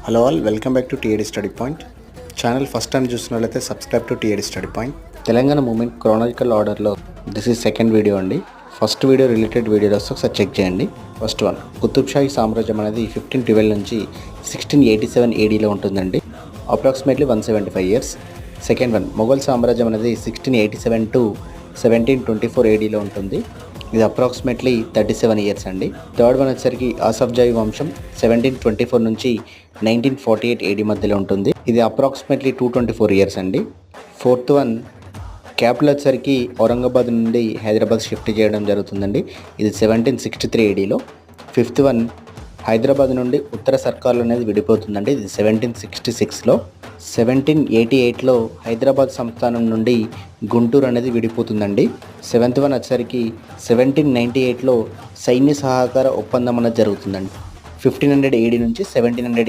Hello all, welcome back to TAD study point channel. First time చూస్తున్నట్లయితే subscribe to TAD study point. Telangana movement chronological ఆర్డర్లో this is second video అండి. First video related videos ఒకసారి check చేయండి. First one, Qutub Shahi సామ్రాజ్యం అనేది 1512 నుంచి 1687 ఏడీలో ఉంటుందండి, approximately 175 years. Second one, Mughal సామ్రాజ్యం అనేది 1687 టు 1724 ఏడీలో ఉంటుంది, ఇది అప్రాక్సిమేట్లీ 37 ఇయర్స్ అండి. థర్డ్ వన్ వచ్చేసరికి ఆసఫ్జాయి వంశం 1724 నుంచి 1948 ఏడీ మధ్యలో ఉంటుంది, ఇది అప్రాక్సిమేట్లీ 224 ఇయర్స్ అండి. ఫోర్త్ వన్, క్యాపిటల్ వచ్చేసరికి ఔరంగాబాద్ నుండి హైదరాబాద్ షిఫ్ట్ చేయడం జరుగుతుందండి, ఇది 1763 ఏడీలో. ఫిఫ్త్ వన్, హైదరాబాద్ నుండి ఉత్తర సర్కార్లు అనేది విడిపోతుందండి, ఇది 1766లో. 1788లో హైదరాబాద్ సంస్థానం నుండి గుంటూరు అనేది విడిపోతుందండి. సెవెంత్ వన్ వచ్చేసరికి 1798లో సైన్య సహకార ఒప్పందం అనేది జరుగుతుందండి. 1500 ఏడీ నుంచి 1700